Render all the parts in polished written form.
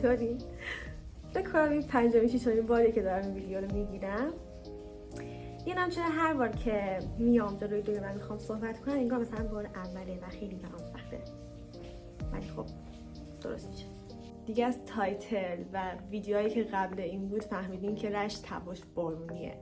چطوری؟ بکنم این 5-6 باری که دارم این ویدیو رو میگیرم. یه چرا هر بار که میام جلوی دوی من میخوام صحبت کنم انگار مثلا بار اوله و خیلی برام سخته، ولی خب درست میشه دیگه. از تایتل و ویدیوهایی که قبل این بود فهمیدین که رشت تواش بارونیه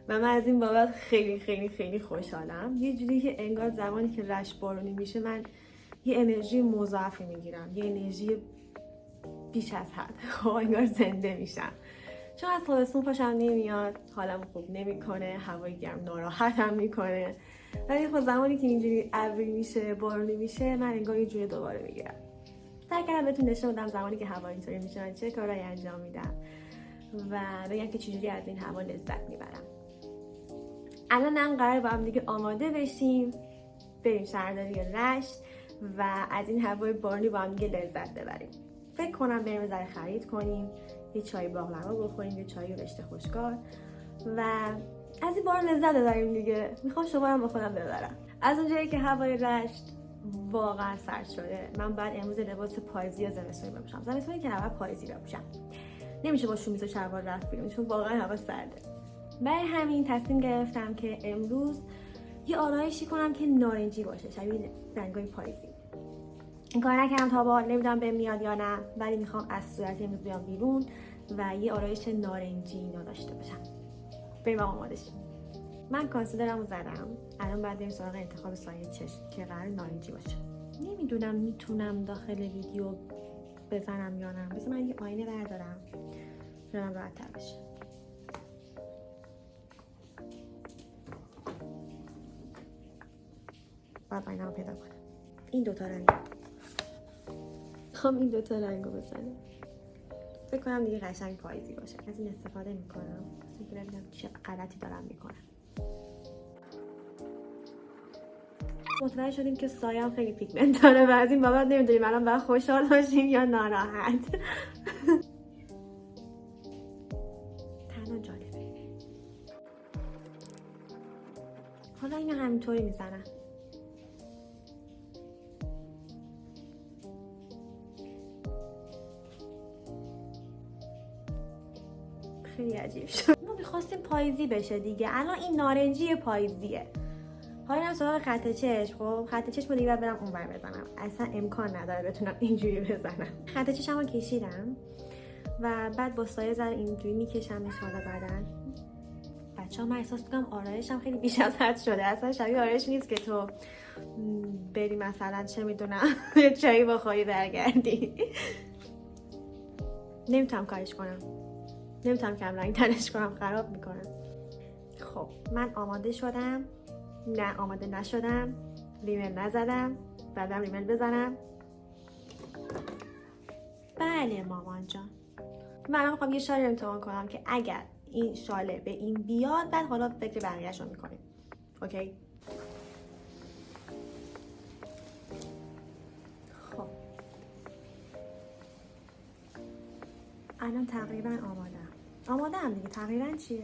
و من از این بابت خیلی خیلی خیلی خوشحالم. یه جوری که انگار زمانی که رشت بارونی میشه من یه انرژی مضاعفی میگیرم، یه انرژی بیش از حد. خب انگار زنده میشم، چون از تابستون خوشم نمیاد، حالم خوب نمیکنه، هوای گرم ناراحتم میکنه، ولی خب زمانی که اینجوری ابری میشه، بارونی میشه، من انگار یه جوری دوباره میگیرم. سعی کردم بهتون نشون بدم زمانی که هوا اینطوری میشه من چه کارایی انجام میدم و بگم که چجوری از این هوا لذت میبرم. الان هم قراره با هم دیگه آماده بشیم بریم شهرداری رشت و از این هوای بارونی با هم دیگه لذت ببریم. فکر کنم بریم ذره خرید کنیم، یه چای باقلوا بخوریم، یه چای رشته خوشگار و از این بارون لذت ببریم دیگه. میخوام شما رو با خودم ببرم. از اونجایی که هوای رشت واقعا سرد شده، من بعد امروز لباس پاییزی یا زمستونی بپوشم. زمستونی که اول پاییزی بپوشم، نمیشه با شومیز و شلوار رفت بیرون چون واقعا هوا سرده. برای همین تصمیم گرفتم که امروز یه آرایشی کنم که نارنجی باشه، شبیه رنگای پاییزی. این کار نکردم تا با نمیدونم به میاد یا نه، ولی میخوام از صورت امروز بیام بیرون و یه آرایش نارنجی اینا داشته باشم. بریم آماده شیم. من کانسیلرمو زدم، الان بعد بریم سراغ انتخاب سایه چشم که قرار نارنجی باشه. نمیدونم میتونم داخل ویدیو بزنم یا نه. بذار من یه آینه بردارم برام راحت تر بشه. باید آینه رو پیدا کنم. این دوتا رنگ این دوتا رنگو بزنم. فکر کنم دیگه قشنگ پاییزی باشه. از این استفاده میکنم مثل که ببینم چه غلطی دارم میکنم. متوجه شدیم که سایه هم خیلی پیگمنت داره و از این بابت نمیدونیم الان باید خوشحال باشیم یا ناراحت. تنها جالبه. حالا اینو همینطوری میزنم. خیلی عجیب شد. ما میخواستیم پاییزی بشه دیگه، الان این نارنجی پاییزیه. حالا هم سراغ خط چشم. خب خط چشم دیگه برم اونور بزنم، اصلا امکان نداره بتونم اینجوری بزنم. خط چشمو کشیدم و بعد با سایه زر اینجوری میکشمش حالا بعدن. بچه‌ها من احساس میکنم آرایشم خیلی بیش از حد شده، اصلا شبیه آرایش نیست که تو بری مثلا چه میدونم چایی بخوری برگردی. نمیتونم کارش کنم، نمیتونم کم رنگ تنش کنم، خراب میکنم. خب من آماده شدم، نه آماده نشدم، ریمل نزدم، بعدم ریمل بزنم. بله مامان جان، من میخوام یه شالی امتحان کنم که اگر این شاله به این بیاد بعد حالا فکر بقیه‌اش رو میکنیم. اوکی؟ خب الان تقریبا آمادم دیگه. تقریبا چیه؟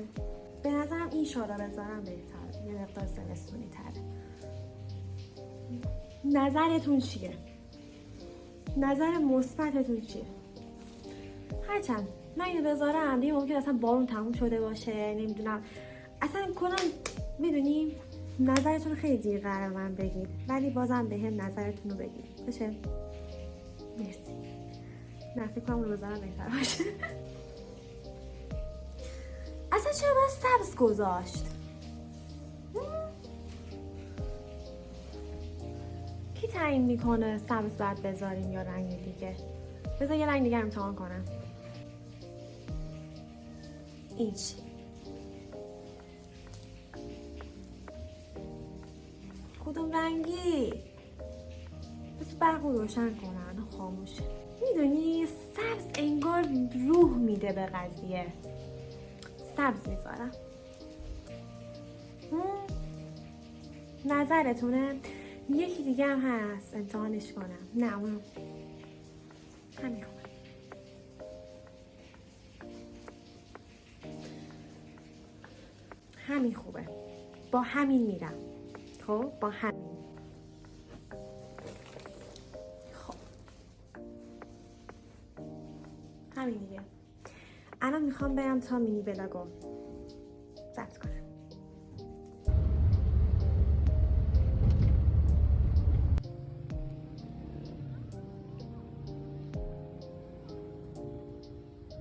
به نظرم این شالا بذارم بهتره، یه مقدار زمستونی تره. نظرتون چیه؟ نظر مثبتتون چیه؟ هرچند من اینو بذارم دیگه ممکن اصلا بارون تموم شده باشه، نمیدونم اصلا کنم. میدونیم نظرتون خیلی دیر قرار من بگید، ولی بازم به هم نظرتون رو بگید بشه. مرسی. نه فکر کنم اونو بذارم بهتر باشه. اصلا چرا باید سبز گذاشت؟ کی تعیین میکنه سبز باید بذاریم یا رنگ دیگه؟ بذار یه رنگ دیگه امتحان کنم. این چی؟ کدوم رنگی؟ بس برق رو روشن کنن خاموشه. میدونی سبز انگار روح میده به قضیه. سبز میذارم. نظرتونه؟ یکی دیگه هم هست امتحانش کنم. نه اون همین خوبه. همین خوبه، با همین میرم. خب با همین. خب میخوام برم تا مینی بلاگو ضبط کنم.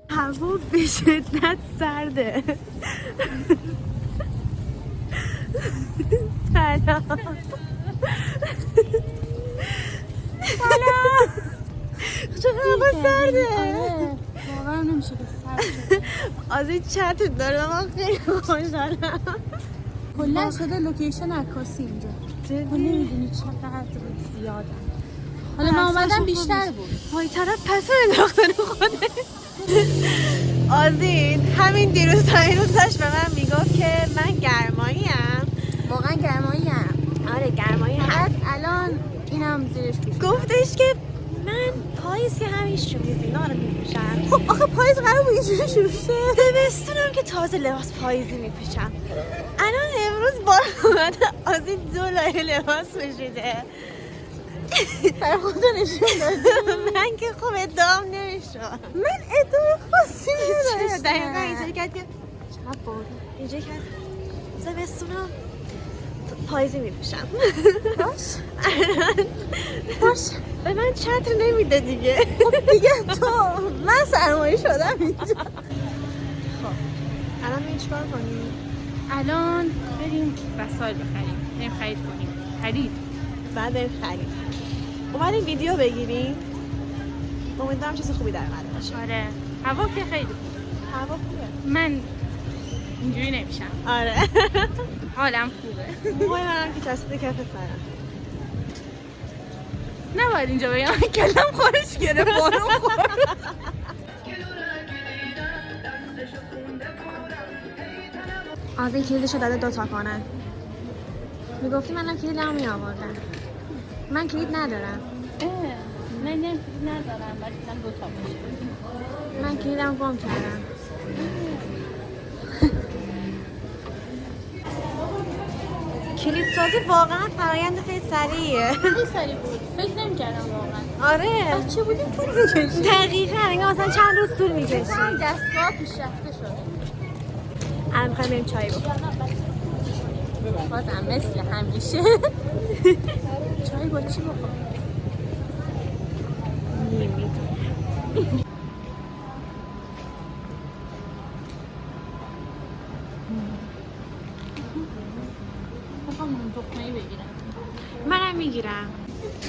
هوا به شدت سرده. سلام. سلام. چقدر هوا سرده. واقعا نمیشه که سرده. از این چت داره من خیلی خوشحالم. کلا شده لوکیشن عکاسی اینجا. تو نمیدونی چقدر زیاده. حالا من اومدم بیشتر بود. وای طرف پس انداختن خوده. آزین همین دیروز داشت به من میگفت که من گرماییم. واقعا گرماییم. آره گرمایی هست. الان اینم زیرش پیش. گفتش که من پاییز که همین شوریزینا رو میپوشم. خب آخه پاییز قرار بود اینجوری شروع شه. زمستونم که تازه لباس پاییزی میپوشم. الان امروز با اومده آزین 2 لایه لباس پوشیده. برای خودت نشون دادی. من که خوب ادام نمیشم. من ادامه خاصی نداشتم. دقیقا اینجوری کرد که چقدر بارون. اینجوری کرد زمستونم پاییزی میپوشم. باش به من چتر نمیده دیگه. خب دیگه تو من سرمایه شدم اینجا. خب الان میگه چیکار کنیم؟ الان بریم وسایل بخریم. بریم خرید کنیم. خرید. بعد بریم خرید. اومدیم ویدیو بگیریم. امیدوارم چیز خوبی در اومده باشه. آره هوا که خیلی خوبه. هوا خوبه. من اینجوری نمیشم. آره. حالم خوبه. موهای منم که چسبیده کف سرم. نباید اینجا بگم کلم خورش گرفت بارون خورد. از این کلیدشو داده 2 تا کنن. میگفتی منم کلیدمو میآوردن. من کلید ندارم. من کلید ندارم ولی من 2 تا باشه. من کلیدمو گم کردم. کلید سازی واقعا فرآیند خیلی سریعه. خیلی سریع بود. فکر نمی‌کردم واقعا. آره. بچه بودیم طول می‌کشید. دقیقاً انگار مثلا چند روز طول می‌کشه. دستگاه پیشرفته شده. الان می‌خوایم بریم چای بخوریم. بازم مثل همیشه. چای با چی بخوریم؟ نمی‌دونم. میخوام تخمه‌ای بگیرم. منم میگیرم.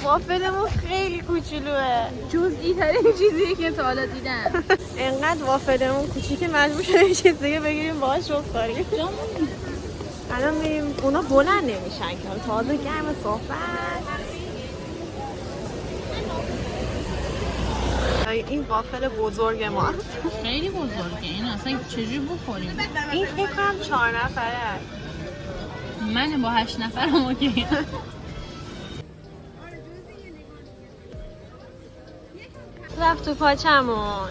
وافلمون خیلی کوچولوه. جزئی ترین چیزیه که تا حالا دیدم. انقدر وافلمون کوچیکه مجبور شدیم یه چیز دیگه بگیریم باهاش بخوریم. الان میریم اونا بلند نمیشن که تازه گرم صحبت. این وافل بزرگ ما. خیلی بزرگه این اصلا چجوری بخوریم؟ این فکر کنم 4 نفره. من با 8 نفرم اوکی. رفت تو پاچمون.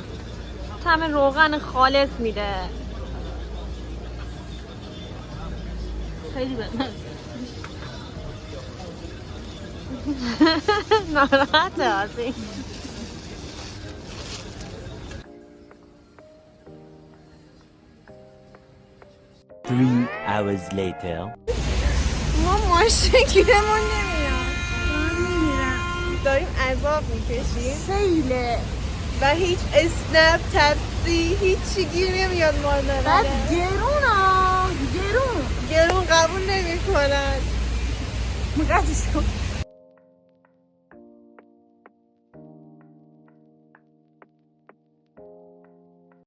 طعم روغن خالص میده. خیلی بدن. ناراحته آزین. Three hours later. ما ماشین گیرمون نمیاد. داریم عذاب میکشیم. سیله. و هیچ اسنپ تپسی هیچی گیر نمیاد مال بعد ببره. گرون گرون قبول نمی کنن. مقدس کن.